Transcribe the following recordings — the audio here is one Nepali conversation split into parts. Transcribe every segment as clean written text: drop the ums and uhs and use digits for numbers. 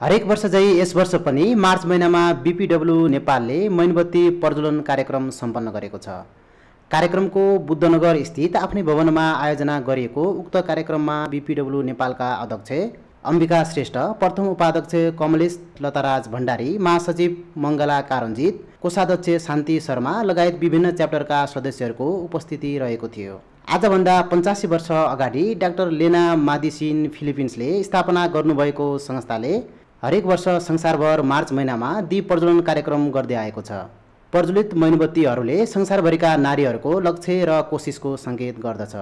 हरेक वर्ष झै यस वर्ष पनि मार्च महिनामा बीपीडब्ल्यू नेपालले मैनबत्ती प्रज्वलन कार्यक्रम सम्पन्न गरेको छ। कार्यक्रमको बुद्धनगर स्थित आफ्नै भवनमा आयोजना गरिएको उक्त कार्यक्रममा बीपीडब्ल्यू नेपालका अध्यक्ष अम्बिका श्रेष्ठ, प्रथम उपाध्यक्ष कमलेश लताराज भण्डारी, महासचिव मङ्गला कारञ्जित, कोषाध्यक्ष शान्ति शर्मा लगायत विभिन्न च्याप्टरका सदस्यहरूको उपस्थिति रहेको थियो। आजभन्दा 85 वर्ष अगाडि डाक्टर लेना मादिसिन फिलिपिन्सले स्थापना गर्नुभएको संस्थाले हरेक वर्ष संसारभर मार्च महिनामा दीप प्रज्वलन कार्यक्रम गर्दै आएको छ। प्रज्वलित मैनबत्तीहरूले संसारभरिका नारीहरूको लक्ष्य र कोसिसको सङ्केत गर्दछ।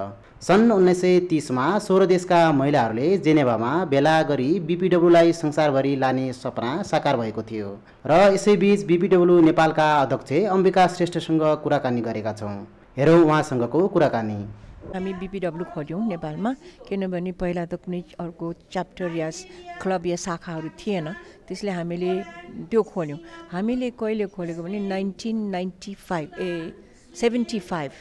सन् 1930 मा 16 देशका महिलाहरूले जेनेभामा भेला गरी बीपीडब्ल्यूलाई संसारभरि लाने सपना साकार भएको थियो र यसैबीच बीपीडब्ल्यू नेपालका अध्यक्ष अम्बिका श्रेष्ठसँग कुराकानी गरेका छौँ। हेरौँ उहाँसँगको कुराकानी। हामी बीपीडब्ल्यू खोल्यौँ नेपालमा, किनभने पहिला त कुनै अर्को च्याप्टर या क्लब या शाखाहरू थिएन, त्यसले हामीले त्यो खोल्यौँ। हामीले कहिले खोलेको भने 1975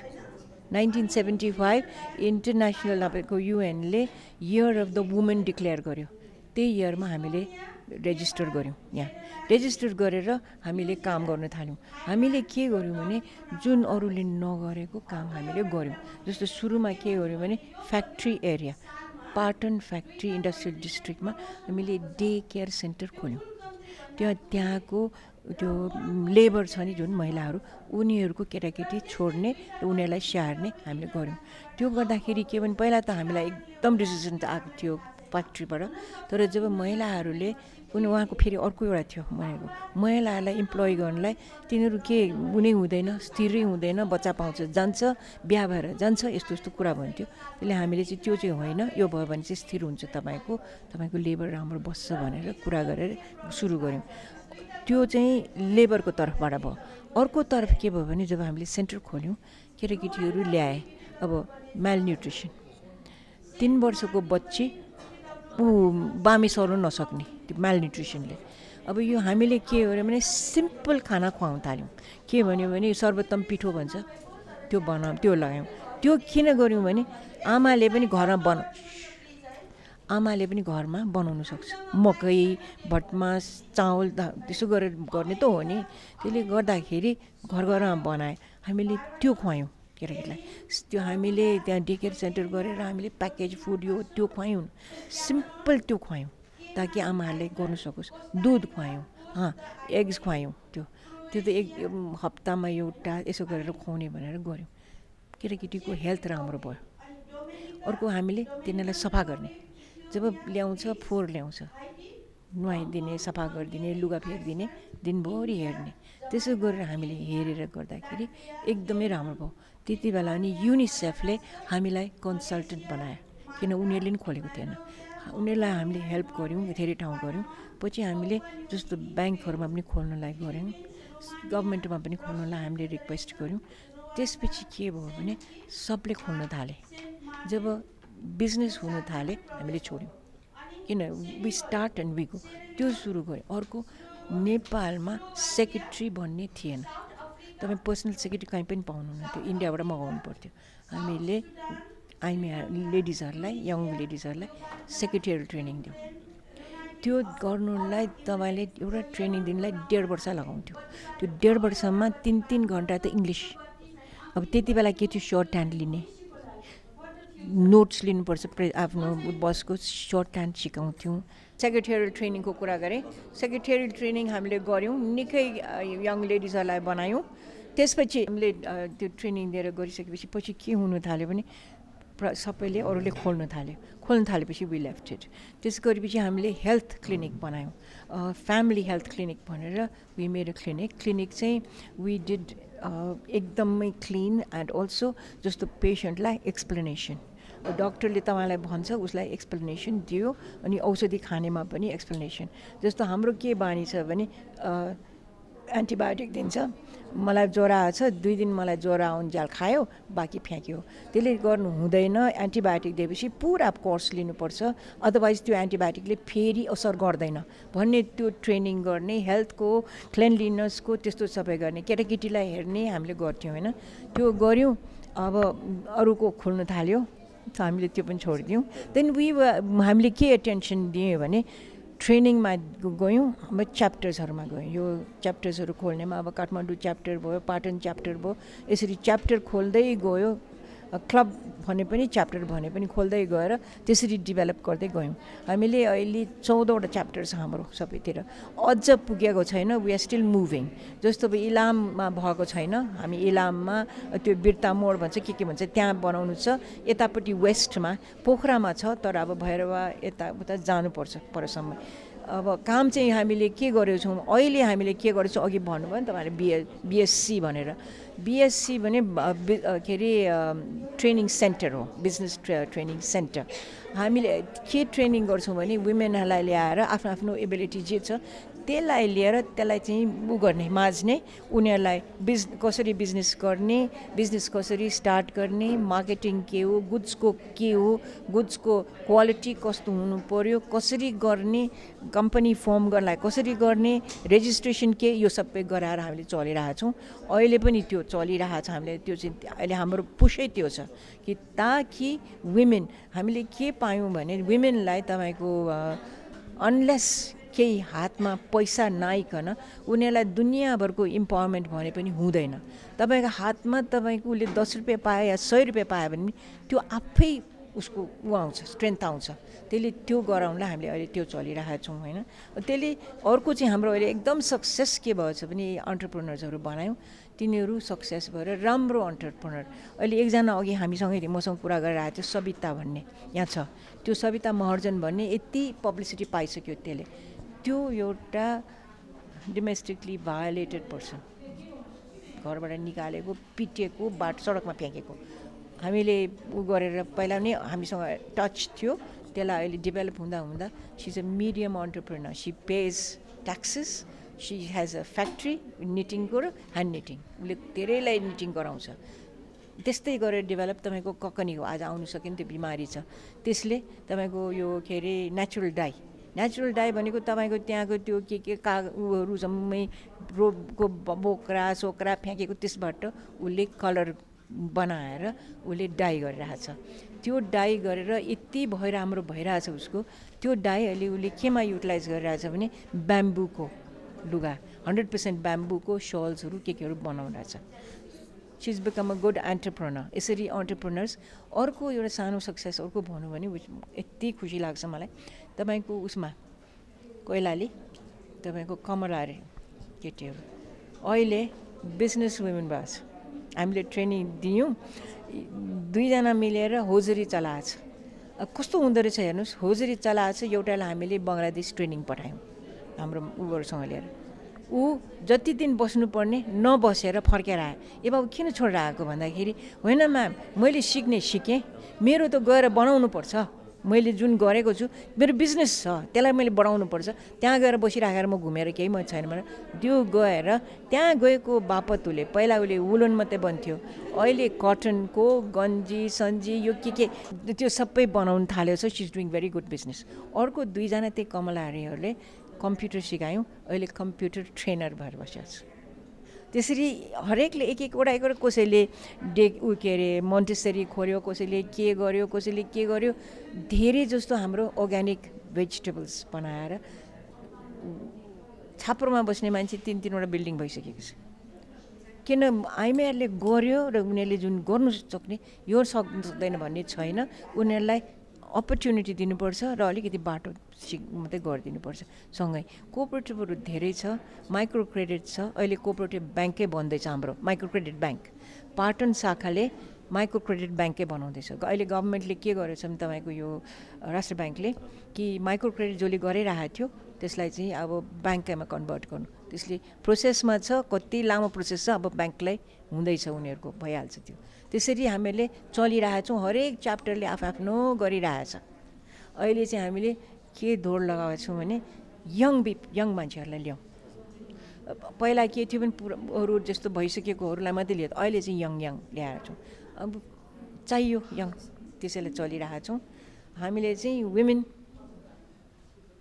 इन्टरनेसनल तपाईँको युएनले year of the women declare गर्यो। त्यही इयरमा हामीले रेजिस्टर गऱ्यौँ। यहाँ रेजिस्टर गरेर हामीले काम गर्न थाल्यौँ। हामीले के गर्यौँ भने जुन अरूले नगरेको काम हामीले गऱ्यौँ। जस्तो सुरुमा के गर्यौँ भने factory area, Patan factory industrial डिस्ट्रिक्टमा हामीले डे केयर सेन्टर खोल्यौँ। त्यहाँको त्यो लेबर छ नि जुन महिलाहरू, उनीहरूको केटाकेटी छोड्ने र उनीहरूलाई स्याहार्ने हामीले गऱ्यौँ। त्यो गर्दाखेरि के भने पहिला त हामीलाई एकदम डिसिजन आएको थियो फ्याक्ट्रीबाट, तर जब महिलाहरूले उहाँको फेरि अर्को एउटा थियो भनेको महिलाहरूलाई इम्प्लोइ गर्नलाई तिनीहरू के उनी हुँदैन, स्थिरै हुँदैन, बच्चा पाउँछ जान्छ, बिहा भएर जान्छ, यस्तो यस्तो कुरा भन्थ्यो। त्यसले हामीले चाहिँ त्यो चाहिँ होइन, यो भयो भने चाहिँ स्थिर हुन्छ तपाईँको लेबर राम्रो बस्छ भनेर कुरा गरेर सुरु गऱ्यौँ। त्यो चाहिँ लेबरको तर्फबाट भयो। अर्को तर्फ के भयो भने जब हामीले सेन्टर खोल्यौँ, केटाकेटीहरू ल्याए, अब म्यालन्युट्रिसन, 3 वर्षको बच्ची बामे सर्नु नसक्ने त्यो म्यालन्युट्रिसनले। अब यो हामीले के गर्यौँ भने सिम्पल खाना खुवाउन थाल्यौँ। के भन्यो भने सर्वोत्तम पिठो भन्छ, त्यो लगायौँ। त्यो किन गर्यौँ भने आमाले पनि घरमा बनाउनु सक्छ। मकै, भटमास, चामल त्यसो गरेर गर्ने त हो नि। त्यसले गर्दाखेरि घरमा बनाए, हामीले त्यो खुवायौँ केटाकेटीलाई। त्यो हामीले त्यहाँ डे केयर सेन्टर गरेर हामीले प्याकेज फुड त्यो खुवायौँ, सिम्पल त्यो खुवायौँ ताकि आमाहरूले गर्नु सकोस्। दुध खुवायौँ, एग्स खुवायौँ। त्यो त एक हप्तामा एउटा यसो गरेर खुवाउने भनेर गऱ्यौँ। केटाकेटीको हेल्थ राम्रो भयो। अर्को हामीले तिनीहरूलाई सफा गर्ने, जब ल्याउँछ फोहोर ल्याउँछ, नुहाइदिने, सफा गरिदिने, लुगा फेरिदिने, दिनभरि हेर्ने। त्यसो गरेर हामीले हेरेर गर्दाखेरि एकदमै राम्रो भयो। त्यति बेला अनि युनिसेफले हामीलाई कन्सल्टेन्ट बनायो, किन उनीहरूले पनि खोलेको थिएन। उनीहरूलाई हामीले हेल्प गऱ्यौँ, धेरै ठाउँ गऱ्यौँ। पछि हामीले जस्तो ब्याङ्कहरूमा पनि खोल्नलाई गऱ्यौँ, गभर्मेन्टमा पनि खोल्नलाई हामीले रिक्वेस्ट गऱ्यौँ। त्यसपछि के भयो भने सबले खोल्न थाले। जब बिजनेस हुन थाले हामीले छोड्यौँ, किन we start and we go, त्यो सुरु गऱ्यो। अर्को नेपालमा सेक्रेटरी भन्ने थिएन। तपाईँ पर्सनल सेक्रेटरी कहीँ पनि पाउनुहुन्न थियो, इन्डियाबाट मगाउनु पर्थ्यो। हामीले लेडिजहरूलाई, यङ लेडिजहरूलाई सेक्रेटरियल ट्रेनिङ दियौँ। त्यो गर्नुलाई तपाईँले एउटा ट्रेनिङ दिनलाई 1.5 वर्ष लगाउँथ्यो। त्यो 1.5 वर्षमा 3 घन्टा त इङ्ग्लिस। अब त्यति बेला के थियो, सर्ट ह्यान्ड लिने, नोट्स लिनुपर्छ, आफ्नो बसको सर्ट ह्यान्ड सिकाउँथ्यौँ। सेक्रेटरियल ट्रेनिङको कुरा गरेँ, सेक्रेटरियल ट्रेनिङ हामीले गऱ्यौँ, निकै यङ लेडिजहरूलाई बनायौँ। त्यसपछि हामीले त्यो ट्रेनिङ दिएर गरिसकेपछि पछि के हुनु थाल्यो भने सबैले अरूले खोल्न थालेपछि वी लेफ्ट इट। त्यस गरेपछि हामीले हेल्थ क्लिनिक बनायौँ, फ्यामिली हेल्थ क्लिनिक भनेर वी मेड अ क्लिनिक चाहिँ वी डिड एकदमै क्लिन एन्ड अल्सो जस्तो पेसेन्टलाई एक्सप्लेनेसन, डक्टरले तपाईँलाई भन्छ उसलाई एक्सप्लेनेसन दियो, अनि औषधि खानेमा पनि एक्सप्लेनेसन। जस्तो हाम्रो के बानी छ भने एन्टिबायोटिक दिन्छ, मलाई ज्वरो आएछ, 2 दिन मलाई ज्वरो आउन्जेल खायो, बाँकी फ्याँक्यो। त्यसले गर्नु हुँदैन। एन्टिबायोटिक दिएपछि पुरा कोर्स लिनुपर्छ, अदरवाइज त्यो एन्टिबायोटिकले फेरि असर गर्दैन भन्ने त्यो ट्रेनिङ गर्ने, हेल्थको, क्लिनलिनेसको त्यस्तो सबै गर्ने, केटाकेटीलाई हेर्ने हामीले गर्थ्यौँ होइन। त्यो गऱ्यौँ। अब अरूको खोल्न थाल्यो, हामीले त्यो पनि छोडिदियौँ। देन हामीले के एटेन्सन दियौँ भने ट्रेनिङमा गयौँ, अब च्याप्टर्सहरूमा गयौँ। यो च्याप्टर्सहरू खोल्नेमा अब काठमाडौँ च्याप्टर भयो, पाटन च्याप्टर भयो, यसरी च्याप्टर खोल्दै गयो। क्लब भने पनि च्याप्टर भने पनि खोल्दै गएर त्यसरी डेभलप गर्दै गयौँ। हामीले अहिले 14वटा च्याप्टर छ हाम्रो सबैतिर। अझ पुगेको छैन, वी आर स्टिल मुभिङ। जस्तो अब इलाममा भएको छैन, हामी इलाममा त्यो बिर्ता मोड भन्छ के भन्छ त्यहाँ बनाउनु छ। यतापट्टि वेस्टमा पोखरामा छ, तर अब भैरवा यताउता जानुपर्छ परसम्म। अब काम चाहिँ हामीले के गरेको छौँ अहिले, हामीले के गरेको छौँ अघि भन्नुभयो नि तपाईँहरूले बिएससी भनेर। बिएससी भने के अरे ट्रेनिङ सेन्टर हो, बिजनेस ट्रेनिङ सेन्टर। हामीले के ट्रेनिङ गर्छौँ भने वुमेनहरूलाई ल्याएर आफ्नो आफ्नो एबिलिटी जे छ त्यसलाई लिएर त्यसलाई चाहिँ गर्ने, माझ्ने, उनीहरूलाई कसरी बिजनेस गर्ने, बिजनेस कसरी स्टार्ट गर्ने, मार्केटिङ के हो, गुड्सको के हो, गुड्सको क्वालिटी कस्तो हुनु पर्यो, कसरी गर्ने, कम्पनी फर्म गर्नलाई कसरी गर्ने, रेजिस्ट्रेसन के, यो सबै गराएर हामीले चलिरहेछौँ। अहिले पनि त्यो चलिरहेछ। हामीले त्यो चाहिँ अहिले हाम्रो पुसै त्यो छ कि ताकि वुमेन, हामीले के पायौँ भने वुमेनलाई तपाईँको अनलेस केही हातमा पैसा नआइकन उनीहरूलाई दुनियाँभरको इम्पावरमेन्ट भने पनि हुँदैन। तपाईँको हातमा तपाईँको उसले 10 रुपियाँ पायो या 100 रुपियाँ पायो भने त्यो आफै उसको आउँछ, स्ट्रेन्थ आउँछ। त्यसले त्यो गराउनलाई हामीले अहिले त्यो चलिरहेछौँ होइन। त्यसले अर्को चाहिँ हाम्रो अहिले एकदम सक्सेस के भएछ भने अन्टरप्रेनर्सहरू बनायौँ, तिनीहरू सक्सेस भएर राम्रो अन्टरप्रेनर। अहिले एकजना अघि हामीसँगै मसँग कुरा गरिरहेको थियो, सविता भन्ने यहाँ छ। त्यो सविता महर्जन भन्ने यति पब्लिसिटी पाइसक्यो त्यसले। त्यो एउटा डोमेस्टिकली भायोलेटेड पर्सन, घरबाट निकालेको, पिटेको, सडकमा फ्याँकेको। हामीले उ गरेर पहिला नै हामीसँग टच थियो, त्यसलाई अहिले डेभलप हुँदा हुँदा she is a medium entrepreneur. She pays taxes, she has a factory निटिङको र ह्यान्ड निटिङ, उसले धेरैलाई निटिङ गराउँछ। त्यस्तै गरेर डेभलप तपाईँको ककनीको आज आउनु सकेन त्यो बिमारी छ, त्यसले तपाईँको यो के अरे नेचुरल डाई भनेको तपाईँको त्यहाँको त्यो के उहरू जम्मै रोडको बोक्रा सोक्रा फ्याँकेको त्यसबाट उसले कलर बनाएर उसले डाई गरिरहेछ। त्यो डाई गरेर यति राम्रो भइरहेछ उसको। त्यो डाई अहिले उसले केमा युटिलाइज गरिरहेछ भने ब्याम्बूको लुगा, 100% ब्याम्बूको सल्सहरू केहरू बनाउँदैछ। She is become a good entrepreneur. यसरी एन्टरप्रेनर्स। अर्को एउटा सानो सक्सेस अर्को भनौँ भने यति खुसी लाग्छ मलाई, तपाईँको उसमा कोइलाली तपाईँको कमला अरे केटीहरू अहिले बिजनेस वुमेन भएको छ। हामीले ट्रेनिङ दियौँ, 2 जना मिलेर होजरी चलाएछ। कस्तो हुँदो रहेछ हेर्नुहोस्, होजरी चलाएछ। एउटालाई हामीले बङ्गलादेश ट्रेनिङ पठायौँ हाम्रो उहरूसँग लिएर। ऊ जति दिन बस्नुपर्ने नबसेर फर्केर आयो। ए बाबु किन छोडेर आएको भन्दाखेरि, होइन म्याम मैले सिकेँ, मेरो त गएर बनाउनुपर्छ, मैले जुन गरेको छु मेरो बिजनेस छ त्यसलाई मैले बढाउनुपर्छ, त्यहाँ गएर बसिराखेर म घुमेर केही म छैन भनेर त्यो गएर त्यहाँ गएको बापत उसले पहिला उसले वुलन मात्रै बन्थ्यो, अहिले कटनको गन्जी सन्जी यो के त्यो सबै बनाउन थाल्यो छ। She is doing very good business. अर्को 2 जना त्यही कमलाहरीहरूले कम्प्युटर सिकायौँ, अहिले कम्प्युटर ट्रेनर भएर बसेको छ। त्यसरी हरेकले एकवटा कसैले के अरे मोन्टेसरी खोल्यो, कसैले के गर्यो। धेरै जस्तो हाम्रो अर्ग्यानिक भेजिटेबल्स बनाएर छाप्रोमा बस्ने मान्छे 3-3वटा बिल्डिङ भइसकेको छ। किन आइमाईहरूले गर्यो र उनीहरूले जुन गर्नु सक्ने यो सक्दैन भन्ने छैन। उनीहरूलाई अपर्च्युनिटी दिनुपर्छ र अलिकति बाटो मात्रै गरिदिनुपर्छ। सँगै कोअपरेटिभहरू धेरै छ, माइक्रो क्रेडिट छ। अहिले कोअपरेटिभ ब्याङ्कै बन्दैछ हाम्रो माइक्रो क्रेडिट ब्याङ्क। पाटन शाखाले माइक्रो क्रेडिट ब्याङ्कै बनाउँदैछ। अहिले गभर्मेन्टले के गरेछ भने तपाईँको यो राष्ट्र ब्याङ्कले कि माइक्रो क्रेडिट जसले गरिरहेको थियो त्यसलाई चाहिँ अब ब्याङ्कैमा कन्भर्ट गर्नु, त्यसले प्रोसेसमा छ, कति लामो प्रोसेस छ, अब ब्याङ्कलाई हुँदैछ, उनीहरूको भइहाल्छ त्यो। त्यसरी हामीले चलिरहेछौँ, हरेक च्याप्टरले आफ्नो गरिरहेछ। अहिले चाहिँ हामीले के दौड लगाएको छौँ भने यङ मान्छेहरूलाई ल्याउँ। पहिला के थियो भने अरू जस्तो भइसकेकोहरूलाई मात्रै लियो, अहिले चाहिँ यङ ल्याएर छौँ। अब चाहियो यङ, त्यसैले चलिरहेछौँ। हामीले चाहिँ वुमेन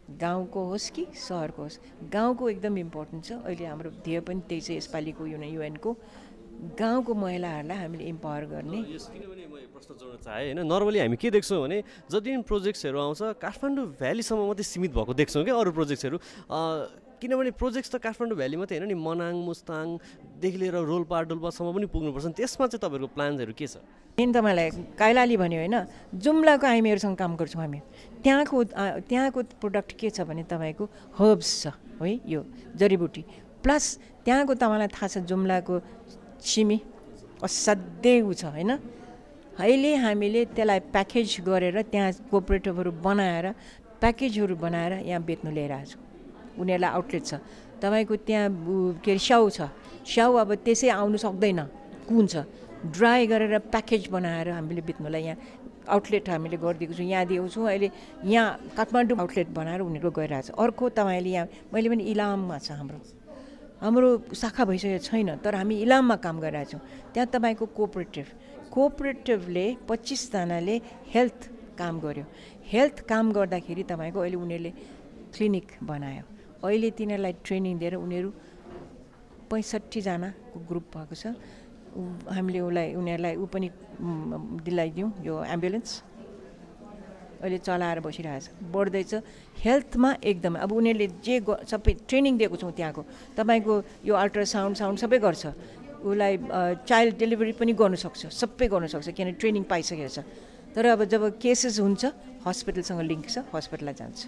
गाउँको होस् कि सहरको होस्, गाउँको एकदम इम्पोर्टेन्ट छ। अहिले हाम्रो ध्येय पनि त्यही छ यसपालिको युएनको गाउँको महिलाहरूलाई हामीले इम्पावर गर्ने। किनभने म प्रश्न जोड्न चाहेँ होइन, नर्मली हामी के देख्छौँ भने जति पनि प्रोजेक्ट्सहरू आउँछ काठमाडौँ भ्यालीसम्म मात्रै सीमित भएको देख्छौँ क्या अरू प्रोजेक्ट्सहरू। किनभने प्रोजेक्ट्स त काठमाडौँ भ्याली मात्रै होइन नि, मनाङ मुस्ताङदेखि लिएर रोल्पा डोल्पासम्म पनि पुग्नुपर्छ। त्यसमा चाहिँ तपाईँहरूको प्लान्सहरू के छ? मेन तपाईँलाई कैलाली भन्यो होइन, जुम्लाको हामीहरूसँग काम गर्छौँ हामी। त्यहाँको प्रोडक्ट के छ भने तपाईँको हर्ब्स छ है, यो जडीबुटी, प्लस त्यहाँको तपाईँलाई थाहा छ जुम्लाको सिमी असाध्यै छ होइन। अहिले हामीले त्यसलाई प्याकेज गरेर त्यहाँ कोअपरेटिभहरू बनाएर प्याकेजहरू बनाएर यहाँ बेच्नु ल्याइरहेको छौँ। उनीहरूलाई आउटलेट छ। तपाईँको त्यहाँ के अरे स्याउ छ, स्याउ अब त्यसै आउनु सक्दैन, कुन छ ड्राई गरेर प्याकेज बनाएर हामीले बेच्नुलाई यहाँ आउटलेट हामीले गरिदिएको छौँ। यहाँ दिएको छौँ अहिले, यहाँ काठमाडौँ आउटलेट बनाएर उनीहरू गइरहेको छ। अर्को तपाईँले यहाँ मैले पनि इलाममा छ हाम्रो शाखा भइसकेको छैन, तर हामी इलाममा काम गरिरहेको छौँ। त्यहाँ तपाईँको कोअपरेटिभले 25 जनाले हेल्थ काम गर्यो। हेल्थ काम गर्दाखेरि तपाईँको अहिले उनीहरूले क्लिनिक बनायो। अहिले तिनीहरूलाई ट्रेनिङ दिएर उनीहरू 65 जनाको ग्रुप भएको छ। हामीले उनीहरूलाई पनि दिलाइदिउँ यो एम्बुलेन्स अहिले चलाएर बसिरहेछ, बढ्दैछ हेल्थमा एकदमै। अब उनीहरूले जे सबै ट्रेनिङ दिएको छौँ त्यहाँको, तपाईँको यो अल्ट्रासाउन्ड सबै गर्छ, उसलाई चाइल्ड डेलिभरी पनि गर्नुसक्छ, सबै गर्नुसक्छ किनभने ट्रेनिङ पाइसकेको छ। तर अब जब केसेस हुन्छ हस्पिटलसँग लिङ्क छ, हस्पिटललाई जान्छ।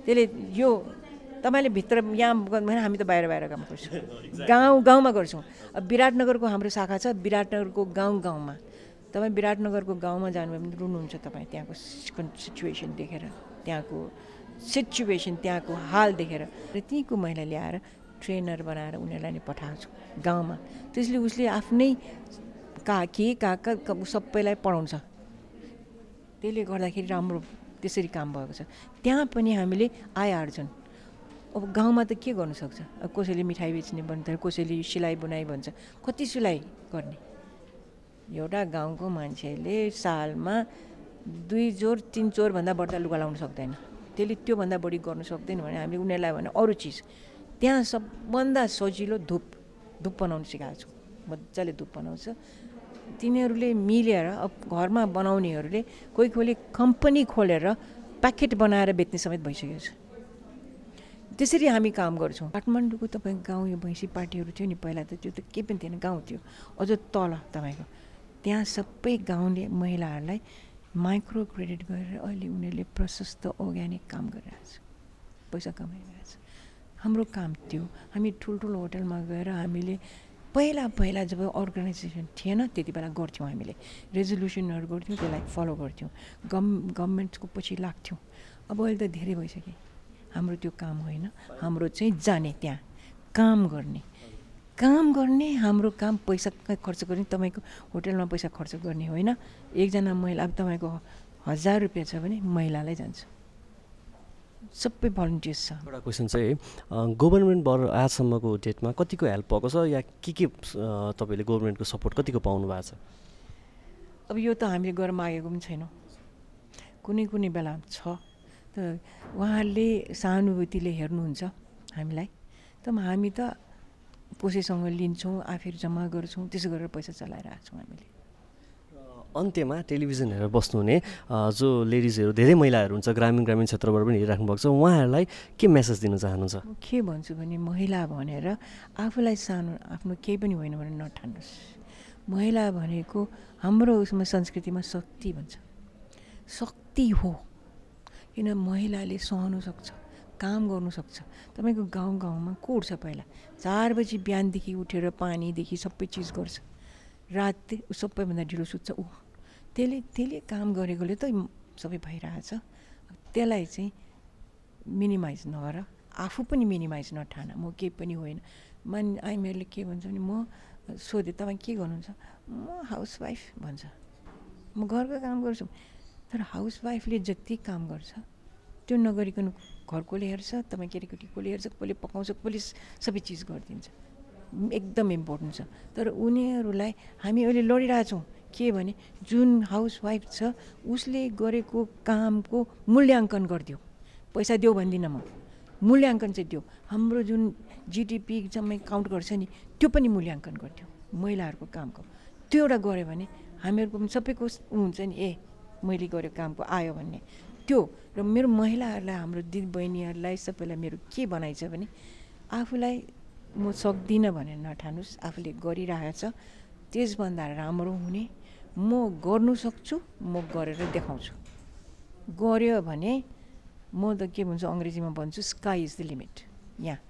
त्यसले यो तपाईँले भित्र यहाँ भने हामी त बाहिर काम गर्छौँ, गाउँमा गर्छौँ। अब विराटनगरको हाम्रो शाखा छ, विराटनगरको गाउँमा तपाईँ विराटनगरको गाउँमा जानुभयो भने रुनुहुन्छ तपाईँ त्यहाँको सिचुएसन देखेर, त्यहाँको हाल देखेर। र त्यहीँको महिला ल्याएर ट्रेनर बनाएर उनीहरूलाई नै पठाएको छु गाउँमा। त्यसले उसले आफ्नै काका सबैलाई पढाउँछ। त्यसले गर्दाखेरि राम्रो त्यसरी काम भएको छ। त्यहाँ पनि हामीले आय आर्जन, अब गाउँमा त के गर्नु सक्छ, अब कसैले मिठाई बेच्ने भन्छ, कसैले सिलाइ बुनाइ भन्छ, कति सिलाइ गर्ने। एउटा गाउँको मान्छेले सालमा 2 जोर 3 जोरभन्दा बढ्ता लुगा लाउनु सक्दैन। त्यसले त्योभन्दा बढी गर्नु सक्दैन भने हामीले उनीहरूलाई भने अरू चिज। त्यहाँ सबभन्दा सजिलो धुप बनाउनु सिकाएको छु, मजाले धुप बनाउँछ। तिनीहरूले मिलेर अब घरमा बनाउनेहरूले कोहीले कम्पनी खोलेर प्याकेट बनाएर बेच्ने समेत भइसकेको छ। त्यसरी हामी काम गर्छौँ। काठमाडौँको तपाईँ गाउँ यो भैँसी पार्टीहरू थियो नि पहिला, त त्यो त केही पनि थिएन, गाउँ थियो। अझ तल तपाईँको त्यहाँ सबै गाउँले महिलाहरूलाई माइक्रो क्रेडिट गरेर अहिले उनीहरूले प्रशस्त अर्ग्यानिक काम गरिरहेछ, पैसा कमाइरहेछ। हाम्रो काम त्यो, हामी ठुल्ठुलो होटलमा गएर हामीले पहिला जब अर्गनाइजेसन थिएन त्यति बेला गर्थ्यौँ, हामीले रेजोल्युसनहरू गर्थ्यौँ, त्यसलाई फलो गर्थ्यौँ, गभर्मेन्टको पछि लाग्थ्यौँ। अब अहिले त धेरै भइसक्यो। हाम्रो त्यो काम होइन, हाम्रो चाहिँ जाने त्यहाँ काम गर्ने हाम्रो काम पैसा खर्च गर्ने। तपाईँको होटलमा पैसा खर्च गर्ने होइन। एकजना महिला, अब तपाईँको 1000 रुपियाँ छ भने महिलालाई जान्छ, सबै भलन्टियर्स छ। एउटा क्वेसन चाहिँ गभर्मेन्टबाट आजसम्मको डेटमा कतिको हेल्प भएको छ या के तपाईँले गभर्मेन्टको सपोर्ट कतिको पाउनु भएको छ? अब यो त हामीले गएर मागेको पनि छैनौँ, कुनै बेला छ त उहाँहरूले सहानुभूतिले हेर्नुहुन्छ हामीलाई, त हामी त कसैसँग लिन्छौँ, आफैहरू जम्मा गर्छौँ, त्यसो गरेर पैसा चलाइरहेको छौँ हामीले। अन्त्यमा टेलिभिजन हेरेर बस्नुहुने जो लेडिजहरू, धेरै महिलाहरू हुन्छ ग्रामीण क्षेत्रबाट पनि हेरिराख्नु भएको छ, उहाँहरूलाई के मेसेज दिन चाहनुहुन्छ? म के भन्छु भने महिला भनेर आफूलाई सानो आफ्नो केही पनि होइन भने नठान्नुहोस्। महिला भनेको हाम्रो उसमा संस्कृतिमा शक्ति भन्छ, शक्ति हो। किन महिलाले सहनु सक्छ, काम गर्नु सक्छ। तपाईँको गाउँमा को उठ्छ पहिला 4 बजी बिहानदेखि उठेर पानीदेखि सबै चिज गर्छ, राति सबैभन्दा ढिलो सुत्छ ऊ। त्यसले काम गरेकोले त सबै भइरहेछ। त्यसलाई चाहिँ मिनिमाइज नगर, आफू पनि मिनिमाइज नठान, म केही पनि होइन। हामीहरूले के भन्छ भने, म सोधेँ तपाईँ के गर्नुहुन्छ, म हाउसवाइफ भन्छ, म घरको काम गर्छु। तर हाउसवाइफले जति काम गर्छ त्यो नगरिकन घरकोले हेर्छ, तपाईँ केटीकोले हेर्छ, कसले पकाउँछ, कसले सबै चिज गरिदिन्छ, एकदम इम्पोर्टेन्ट छ। तर उनीहरूलाई हामी अहिले लडिरहेछौँ के भने जुन हाउसवाइफ छ उसले गरेको कामको मूल्याङ्कन गरिदियो, पैसा देऊ भन्दिनँ म, मूल्याङ्कन चाहिँ दियो। हाम्रो जुन जिडिपी जम्मै काउन्ट गर्छ नि त्यो पनि मूल्याङ्कन गरिदियो। महिलाहरूको कामको त्यो एउटा गऱ्यो भने हामीहरूको पनि सबैको हुन्छ नि मैले गरेको कामको आयो भन्ने त्यो र मेरो महिलाहरूलाई हाम्रो दिदी बहिनीहरूलाई सबैलाई मेरो के भनाइ छ भने आफूलाई म सक्दिनँ भनेर नठानुस् आफूले गरिरहेको छ त्यसभन्दा राम्रो हुने म गर्नु सक्छु म गरेर देखाउँछु गर्यो भने म त के भन्छ अङ्ग्रेजीमा भन्छु स्काई इज द लिमिट यहाँ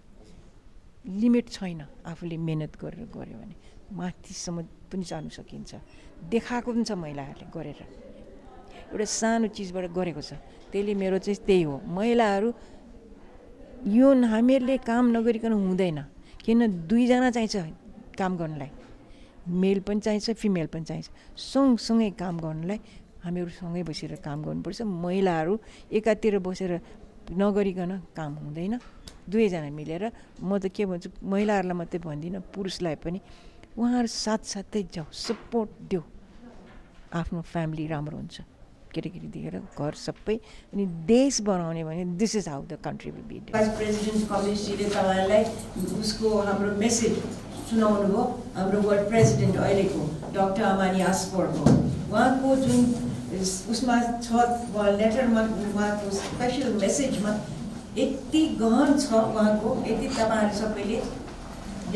लिमिट छैन आफूले मेहनत गरेर गऱ्यो भने माथिसम्म पनि जानु सकिन्छ देखाएको पनि छ महिलाहरूले गरेर एउटा सानो चिजबाट गरेको छ त्यसले मेरो चाहिँ त्यही हो महिलाहरू यो हामीहरूले काम नगरिकन हुँदैन किन दुईजना चाहिन्छ काम गर्नलाई मेल पनि चाहिन्छ फिमेल पनि चाहिन्छ सँगसँगै काम गर्नलाई हामीहरू सँगै बसेर काम गर्नुपर्छ महिलाहरू एकातिर बसेर नगरिकन काम हुँदैन दुवैजना मिलेर म त के भन्छु महिलाहरूलाई मात्रै भन्दिनँ पुरुषलाई पनि उहाँहरू साथसाथै जाऊ सपोर्ट दियो आफ्नो फ्यामिली राम्रो हुन्छ केटाकेटी देखेर घर सबै अनि देश बनाउने भने this is how the country will be vice president कमिटीले तपाईँलाई उसको हाम्रो मेसेज सुनाउनु भयो हाम्रो वर्ल्ड प्रेसिडेन्ट अहिलेको डाक्टर अमानी आस्फोरको उहाँको जुन उसमा छ लेटरमा उहाँको स्पेसल मेसेजमा यति गहन छ उहाँको यति तपाईँहरू सबैले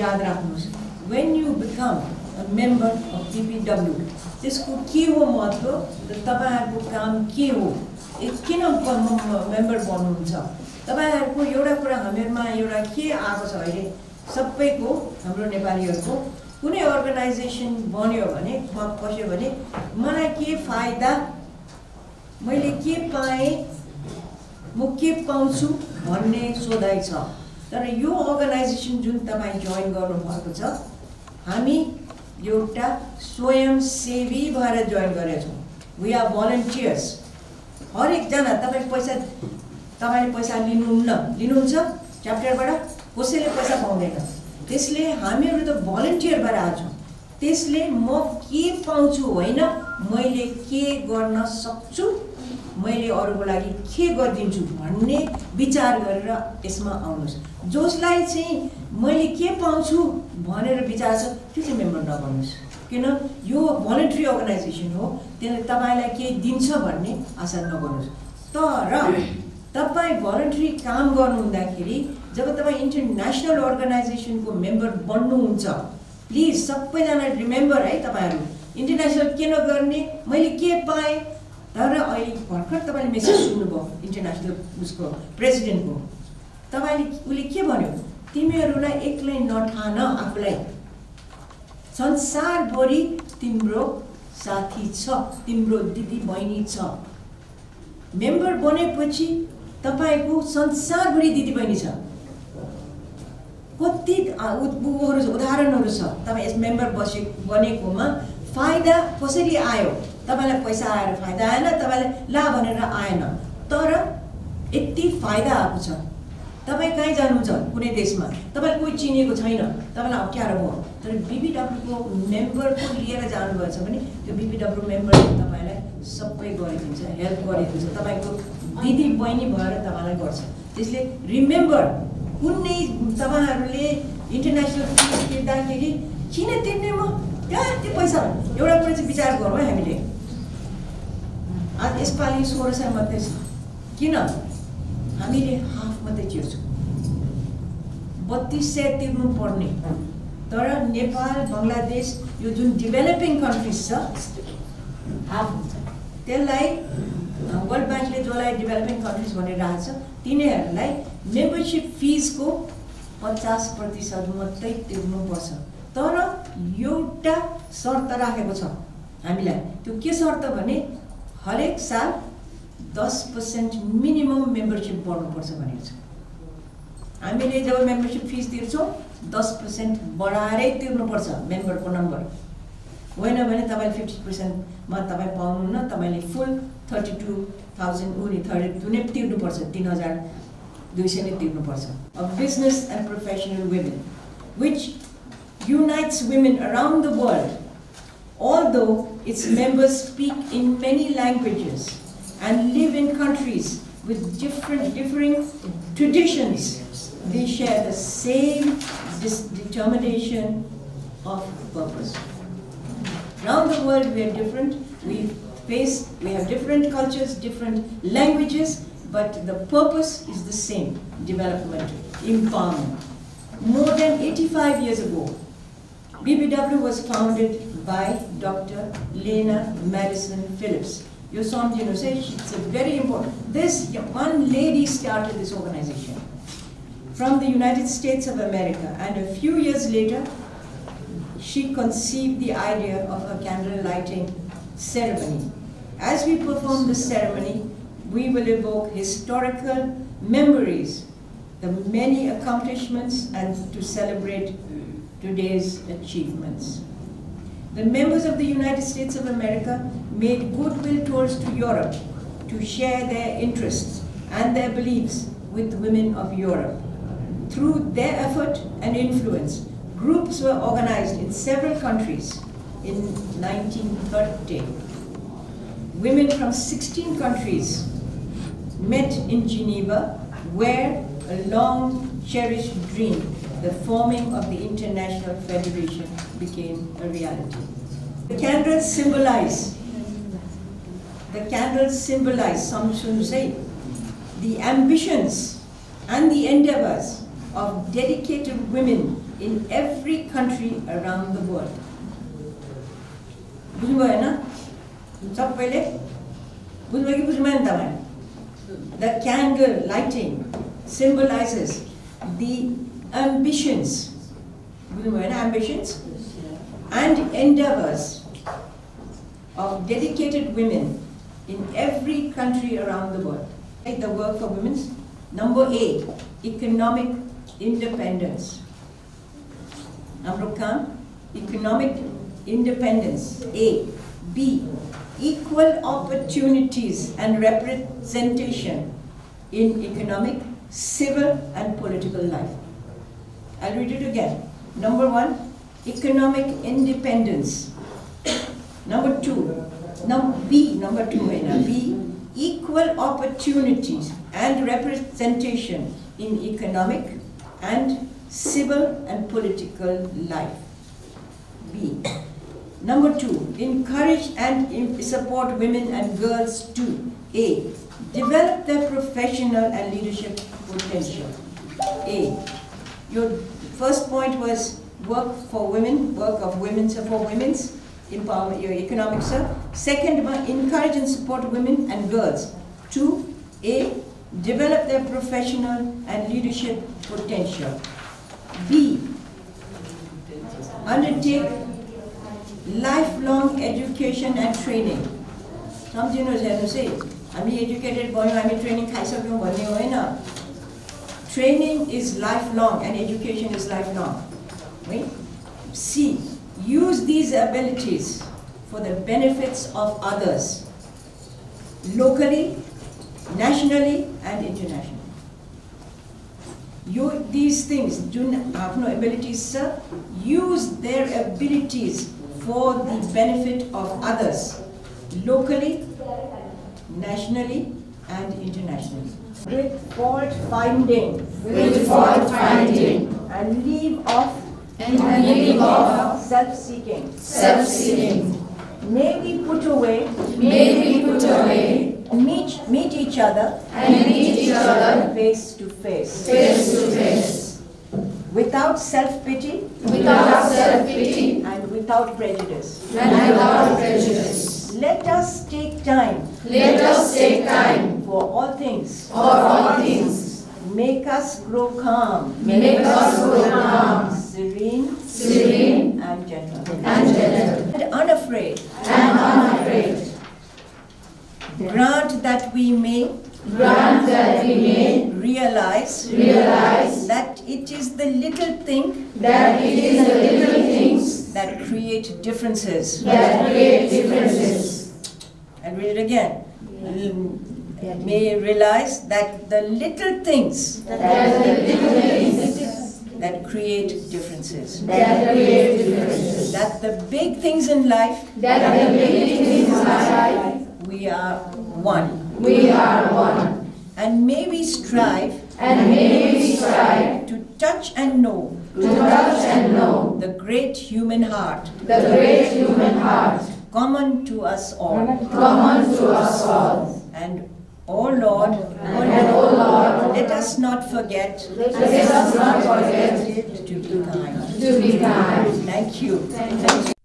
याद राख्नुहोस् when you become a member of DPW त्यसको के हो महत्त्व र तपाईँहरूको काम के हो किन मेम्बर बन्नुहुन्छ तपाईँहरूको एउटा कुरा हामीहरूमा एउटा के आएको छ अहिले सबैको हाम्रो नेपालीहरूको कुनै अर्गनाइजेसन बन्यो भने पस्यो भने मलाई के फाइदा मैले के पाएँ म के पाउँछु भन्ने सोधाइ छ तर यो अर्गनाइजेसन जुन तपाईँ जोइन गर्नुभएको छ हामी एउटा स्वयंसेवी भएर जोइन गरेका छौँ वी आर भलन्टियर्स हरेकजना तपाईँले पैसा लिनुहुन्छ च्याप्टरबाट कसैले पैसा पाउँदैन त्यसले हामीहरू त भलन्टियर भएर आएको छौँ त्यसले म के पाउँछु होइन मैले के गर्न सक्छु मैले अरूको लागि के गरिदिन्छु भन्ने विचार गरेर यसमा आउनुहोस् जसलाई चाहिँ मैले के पाउँछु भनेर विचार छ त्यो चाहिँ मेम्बर नबन्नुहोस् किन यो भलन्टरी अर्गनाइजेसन हो त्यसले तपाईँलाई के दिन्छ भन्ने आशा नगर्नुहोस् तर तपाईँ भलन्टरी काम गर्नुहुँदाखेरि जब तपाईँ इन्टरनेसनल अर्गनाइजेसनको मेम्बर बन्नुहुन्छ प्लिज सबैजना रिमेम्बर है तपाईँहरू इन्टरनेसनल के नगर्ने मैले के पाएँ तर अहिले भर्खर तपाईँले मेसेज सुन्नुभयो इन्टरनेसनल उसको प्रेसिडेन्टको तपाईँले उसले के भन्यो तिमीहरूलाई एक्लै नठान आफूलाई संसारभरि तिम्रो साथी छ तिम्रो दिदी बहिनी छ मेम्बर बनेपछि तपाईँको संसारभरि दिदी बहिनी छ कति उदाहरणहरू छ तपाईँ यस मेम्बर बनेकोमा फाइदा कसरी आयो तपाईँलाई पैसा आएर फाइदा आएन तपाईँलाई ला भनेर आएन तर यति फाइदा आएको छ तपाईँ कहीँ जानुहुन्छ कुनै देशमा तपाईँलाई कोही चिनेको छैन तपाईँलाई अप्ठ्यारो भयो तर बिपिडब्ल्यूको मेम्बरको लिएर जानुभएछ भने त्यो बिपिडब्ल्यू मेम्बरले तपाईँलाई सबै गरिदिन्छ हेल्प गरिदिन्छ तपाईँको दिदी बहिनी भएर तपाईँलाई गर्छ त्यसले रिमेम्बर कुनै तपाईँहरूले इन्टरनेसनल फिस तिर्दाखेरि किन तिर्ने म त्यो पैसा एउटा कुरा चाहिँ विचार गरौँ है हामीले आज यसपालि 1600 मात्रै छ किन हामीले हाफ मात्रै तिर्छौँ 3200 तिर्नु पर्ने तर नेपाल बङ्गलादेश यो जुन डेभलपिङ कन्ट्रिज छ हाफ हुन्छ त्यसलाई वर्ल्ड ब्याङ्कले जसलाई डेभलपिङ कन्ट्रिज भनेर राखेको छ तिनीहरूलाई मेम्बरसिप फिजको 50% मात्रै तिर्नुपर्छ तर एउटा शर्त राखेको छ हामीलाई त्यो के शर्त भने हरेक साल 10% मिनिमम मेम्बरसिप बढ्नुपर्छ भनेको छ हामीले जब मेम्बरसिप फिस तिर्छौँ 10% बढाएरै तिर्नुपर्छ मेम्बरको नम्बर होइन भने तपाईँले 50%मा तपाईँ पाउनुहुन्न तपाईँले फुल 32,000 उनी 32 नै तिर्नुपर्छ 3,200 नै तिर्नुपर्छ a business and professional women which unites women around the world although its members speak in many languages and live in countries with differing traditions they share the same determination of purpose. Around the world we are different, we have different cultures, different languages, but the purpose is the same: development, empowerment. More than 85 years ago, BBW was founded by Dr. Lena Madison Phillips. You saw him, say it's a very important. This one lady started this organization from the United States of America, and a few years later, she conceived the idea of a candle lighting ceremony. As we perform this ceremony, we will evoke historical memories, the many accomplishments, and to celebrate today's achievements. The members of the United States of America made goodwill tours to Europe to share their interests and their beliefs with women of Europe. Through their effort and influence, groups were organized in several countries in 1930. Women from 16 countries met in Geneva, where a long cherished dream, the forming of the International Federation, became a reality. The candles symbolize, some should say, the ambitions and the endeavors of dedicated women in every country around the world. The candle lighting symbolizes the ambitions and endeavors of dedicated women in every country around the world. The work for women. Number A, economic independence. Economic independence, A. B, equal opportunities and representation in economic, civil, and political life. I'll read it again. Number 1, economic independence. Number 2, B, equal opportunities and representation in economic and civil and political life. B. Number 2, encourage and support women and girls to A, develop their professional and leadership potential. A. Your first point was work for women, work of women for women's empowerment, your economic self. Second one, encourage and support women and girls to A, develop their professional and leadership potential. B, undertake lifelong education and training. सम्झिनुहोस् say, हामी educated भयो, हामी training खाइसक्यौं भन्ने होइन. Training is lifelong and education is lifelong. Right? C, use these abilities for the benefits of others, locally, nationally, and internationally. These things do not have no abilities, sir. Use their abilities for the benefit of others, locally, nationally, and internationally. With fault finding, and leave off, self-seeking. May we put away, meet each other, face to face. Without self-pity, and without prejudice. Let us take time, for all things. Make us grow calm, serene, and gentle. And unafraid. Grant that we may realize that it is the little thing that create differences. And read it again. May realize that the little things that create differences. That the big things in life, we are one. And may we strive to touch and know the great human heart common to us all. And oh Lord, let us not forget to be kind. Thank you.